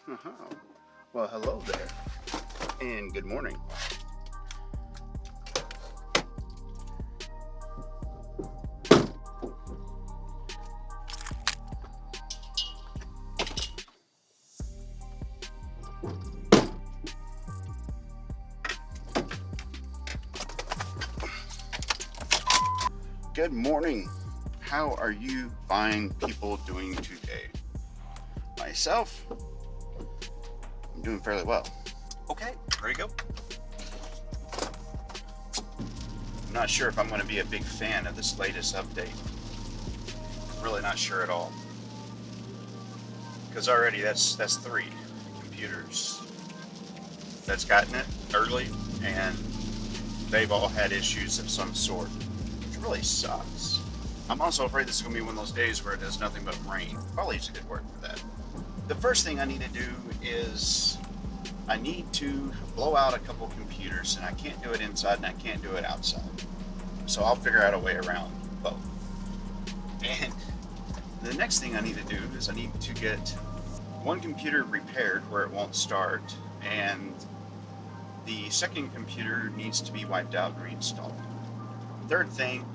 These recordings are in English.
Uh-huh. Well, hello there, and good morning. Good morning. How are you fine people doing today? Myself, I'm doing fairly well. Okay, there you go. I'm not sure if I'm going to be a big fan of this latest update. Really not sure at all. Because already that's 3 computers that's gotten it early, and they've all had issues of some sort, which really sucks. I'm also afraid this is going to be one of those days where it does nothing but rain. Probably is a good word for that. The first thing I need to do is I need to blow out a couple computers, and I can't do it inside and I can't do it outside. So I'll figure out a way around both. And the next thing I need to do is I need to get one computer repaired where it won't start, and the second computer needs to be wiped out, reinstalled. Third thing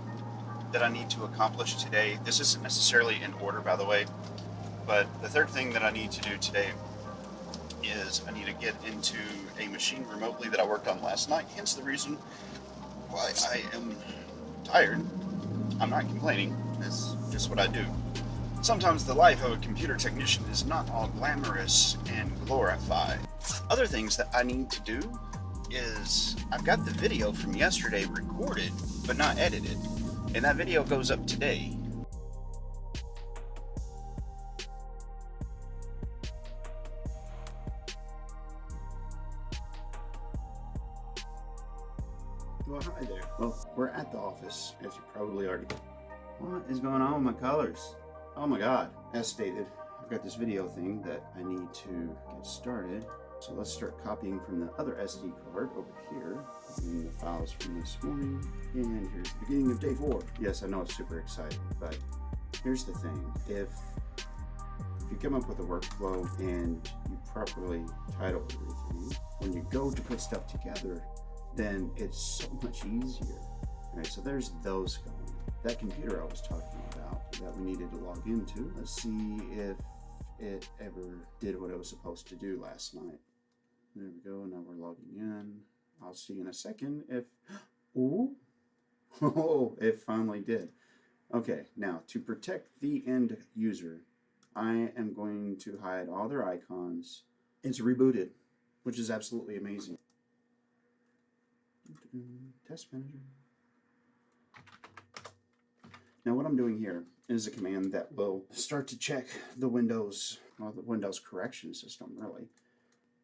that I need to accomplish today, this isn't necessarily in order, by the way, but the third thing that I need to do today is I need to get into a machine remotely that I worked on last night, hence the reason why I am tired. I'm not complaining, it's just what I do. Sometimes the life of a computer technician is not all glamorous and glorified. Other things that I need to do is I've got the video from yesterday recorded but not edited, and that video goes up today. Well, hi there. Well, we're at the office, as you probably already know. What is going on with my colors? Oh my god. As stated, I've got this video thing that I need to get started. So let's start copying from the other SD card over here. Copying the files from this morning. And here's the beginning of day 4. Yes, I know it's super exciting, but here's the thing. If you come up with a workflow and you properly title everything, when you go to put stuff together, then it's so much easier. Alright, so there's those going. That computer I was talking about that we needed to log into, let's see if it ever did what it was supposed to do last night. There we go, now we're logging in. I'll see in a second if, ooh, oh, it finally did. Okay, now to protect the end user, I am going to hide all their icons. It's rebooted, which is absolutely amazing. Test manager. Now what I'm doing here is a command that will start to check the Windows, well, the Windows correction system really.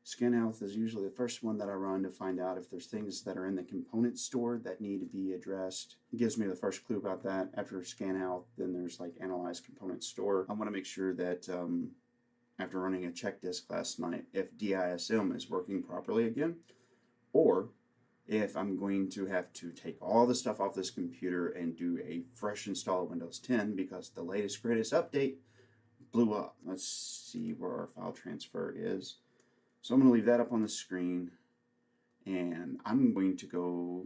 Scanhealth is usually the first one that I run to find out if there's things that are in the component store that need to be addressed. It gives me the first clue about that. After Scanhealth, then there's like Analyze Component Store. I want to make sure that after running a check disk last night, if DISM is working properly again, or if I'm going to have to take all the stuff off this computer and do a fresh install of Windows 10 because the latest greatest update blew up. Let's see where our file transfer is. So I'm going to leave that up on the screen, and I'm going to go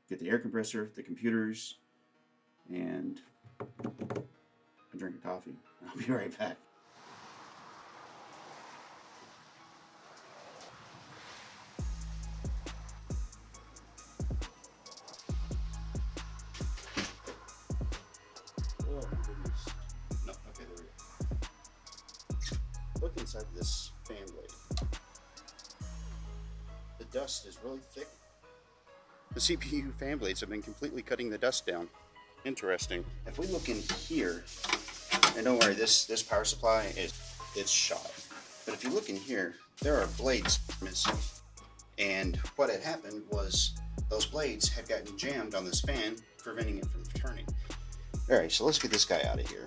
get the air compressor, the computers, and a drink of coffee. I'll be right back. Oh my goodness. No, okay, there we go. Look inside this fan blade. The dust is really thick. The CPU fan blades have been completely cutting the dust down. Interesting. If we look in here, and don't worry, this power supply it's shot. But if you look in here, there are blades missing. And what had happened was those blades had gotten jammed on this fan, preventing it from turning. Alright, so let's get this guy out of here.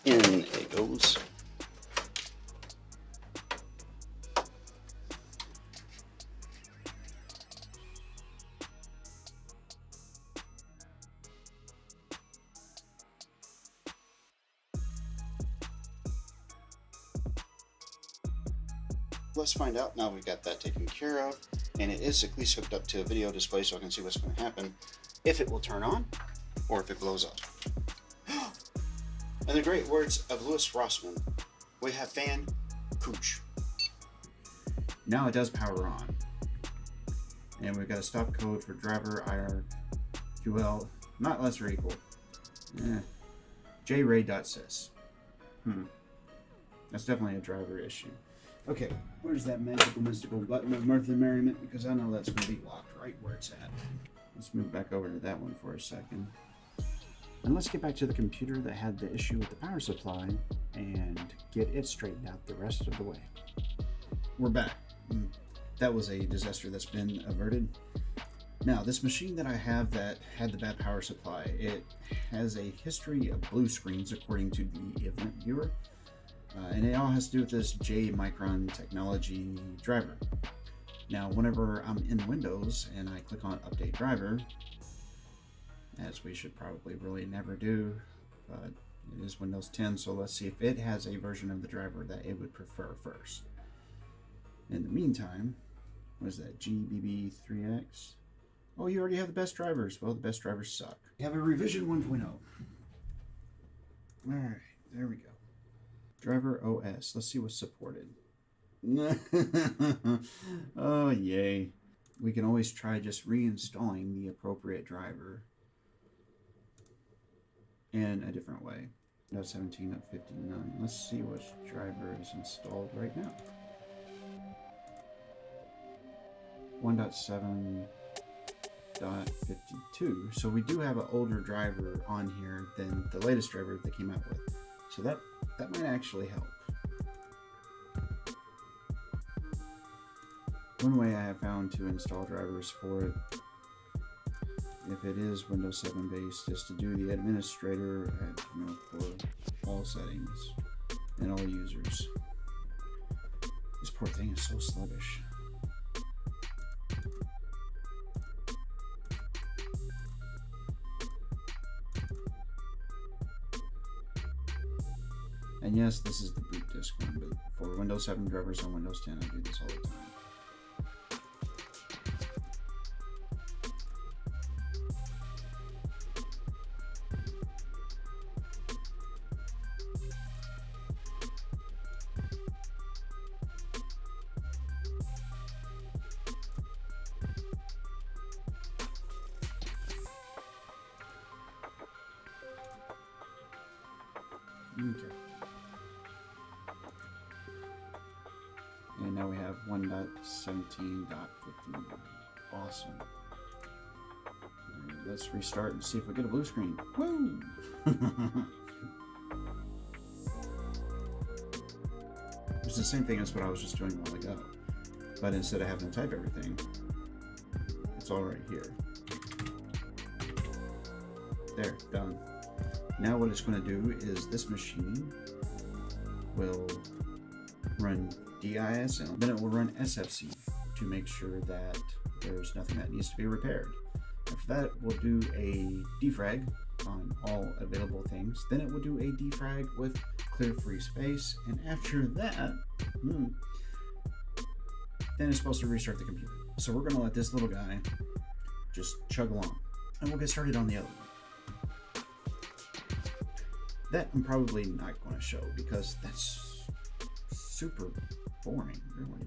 In it goes. Let's find out now we've got that taken care of, and it is at least hooked up to a video display so I can see what's going to happen, if it will turn on or if it blows up. In the great words of Louis Rossman, we have fan cooch. Now it does power on. And we've got a stop code for driver IRQL, not less or equal. jray.sys. That's definitely a driver issue. Okay, where's that magical mystical button of mirth and merriment? Because I know that's going to be locked right where it's at. Let's move back over to that one for a second. And let's get back to the computer that had the issue with the power supply and get it straightened out the rest of the way. We're back. That was a disaster that's been averted. Now, this machine that I have that had the bad power supply, it has a history of blue screens according to the event viewer. And it all has to do with this J Micron technology driver. Now, whenever I'm in Windows and I click on Update Driver, as we should probably really never do, but it is Windows 10, so let's see if it has a version of the driver that it would prefer first. In the meantime, what is that, GBB3X? Oh, you already have the best drivers. Well, the best drivers suck. You have a revision 1.0. Alright, there we go. Driver OS. Let's see what's supported. Oh, yay. We can always try just reinstalling the appropriate driver in a different way. 17.59. Let's see which driver is installed right now. 1.7.52. So we do have an older driver on here than the latest driver they came out with. So that might actually help. One way I have found to install drivers for it, if it is Windows 7 based, is to do the administrator for all settings and all users. This poor thing is so sluggish. And yes, this is the boot disk one, but for Windows 7 drivers on Windows 10, I do this all the time. Okay. And now we have 1.17.59. Awesome. Right, let's restart and see if we get a blue screen. Woo! It's the same thing as what I was just doing a while ago. But instead of having to type everything, it's all right here. There, done. Now what it's going to do is this machine will run DISL, then it will run SFC to make sure that there's nothing that needs to be repaired. After that, we'll do a defrag on all available things. Then it will do a defrag with clear free space, and after that, then it's supposed to restart the computer. So we're going to let this little guy just chug along, and we'll get started on the other one. That I'm probably not going to show because that's super boring, really.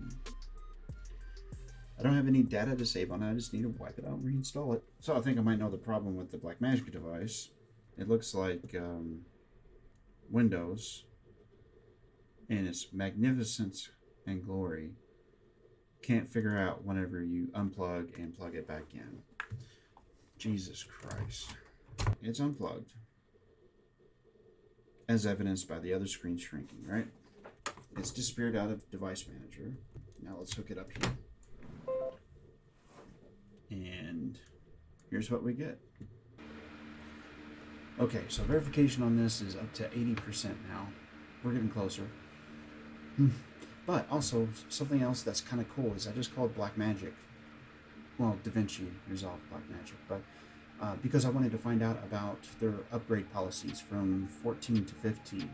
I don't have any data to save on it. I just need to wipe it out and reinstall it. So I think I might know the problem with the Blackmagic device. It looks like Windows in its magnificence and glory can't figure out whenever you unplug and plug it back in. Jesus Christ. It's unplugged, as evidenced by the other screen shrinking, right? It's disappeared out of Device Manager. Now let's hook it up here. And here's what we get. Okay, so verification on this is up to 80% now. We're getting closer. But also, something else that's kind of cool is I just called Blackmagic, well, DaVinci Resolve Blackmagic, but because I wanted to find out about their upgrade policies from 14 to 15.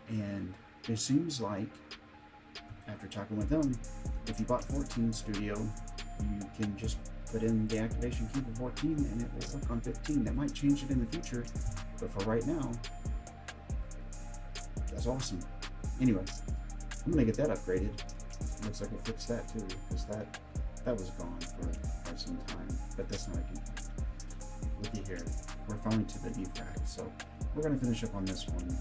And it seems like after talking with them, if you bought 14 Studio, you can just put in the activation key for 14 and it will work on 15. That might change it in the future, but for right now, that's awesome. Anyway, I'm gonna get that upgraded. Looks like it fixed that too, because that was gone for quite some time, but that's not a complaint. Looky here, we're finally to the defrag, so we're gonna finish up on this one.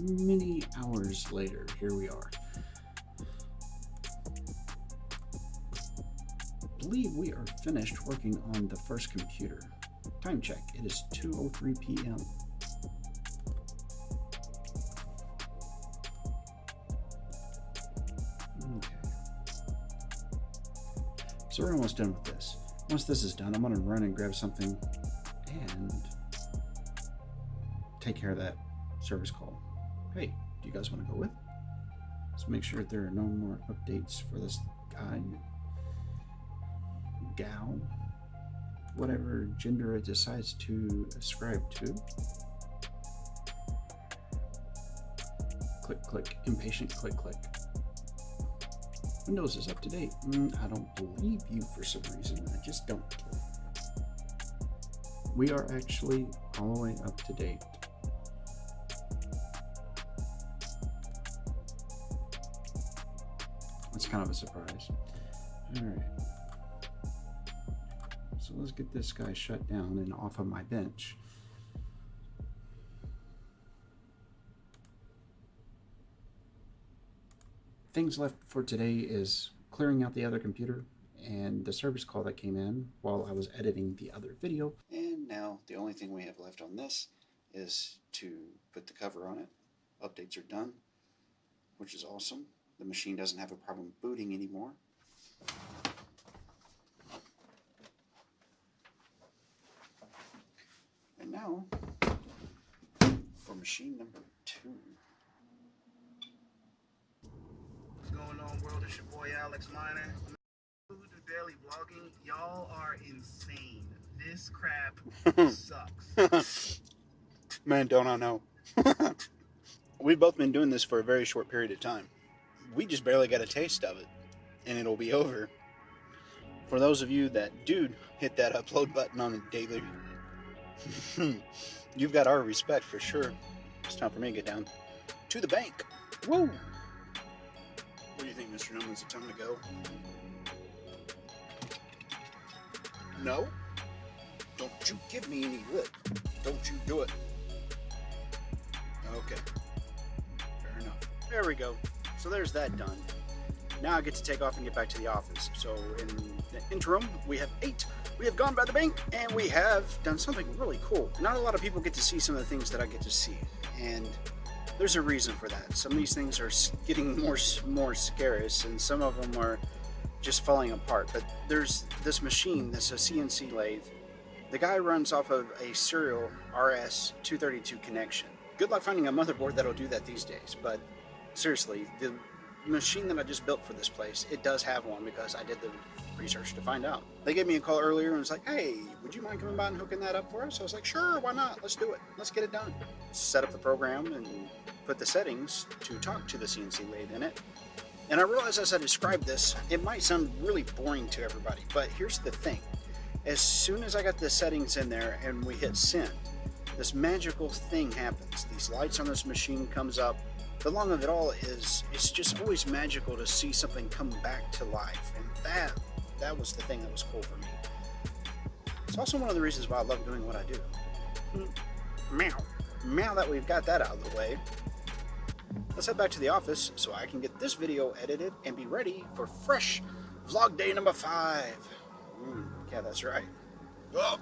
Many hours later, here we are. I believe we are finished working on the first computer. Time check, it is 2:03 p.m. Okay. So we're almost done with this. Once this is done, I'm gonna run and grab something and take care of that service call. Hey, do you guys want to go with? Let's make sure there are no more updates for this guy, gal, whatever gender it decides to ascribe to. Click, click, impatient, click, click. Windows is up to date. I don't believe you for some reason. I just don't. We are actually all the way up to date. That's kind of a surprise. All right. So let's get this guy shut down and off of my bench. Things left for today is clearing out the other computer and the service call that came in while I was editing the other video. And now the only thing we have left on this is to put the cover on it. Updates are done, which is awesome. The machine doesn't have a problem booting anymore. And now, for machine number 2. What's going on, world? It's your boy Alex Miner. Who do daily vlogging? Y'all are insane. This crap sucks. Man, don't I know. We've both been doing this for a very short period of time. We just barely got a taste of it, and it'll be over. For those of you that do hit that upload button on a daily, you've got our respect for sure. It's time for me to get down to the bank. Woo! What do you think, Mr. Newman? Is it time to go? No? Don't you give me any lip. Don't you do it. Okay. Fair enough. There we go. So there's that done. Now I get to take off and get back to the office. So in the interim, we have 8. We have gone by the bank, and we have done something really cool. Not a lot of people get to see some of the things that I get to see, and there's a reason for that. Some of these things are getting more scarce, and some of them are just falling apart. But there's this machine that's a CNC lathe. The guy runs off of a serial RS-232 connection. Good luck finding a motherboard that'll do that these days, but seriously, the machine that I just built for this place, it does have one because I did the research to find out. They gave me a call earlier and was like, hey, would you mind coming by and hooking that up for us? I was like, sure, why not? Let's do it. Let's get it done. Set up the program and put the settings to talk to the CNC lathe in it. And I realized as I described this, it might sound really boring to everybody, but here's the thing. As soon as I got the settings in there and we hit send, this magical thing happens. These lights on this machine comes up. The long of it all is, it's just always magical to see something come back to life. And that was the thing that was cool for me. It's also one of the reasons why I love doing what I do. Now that we've got that out of the way, let's head back to the office so I can get this video edited and be ready for fresh vlog day number 5. Yeah, that's right. Oh.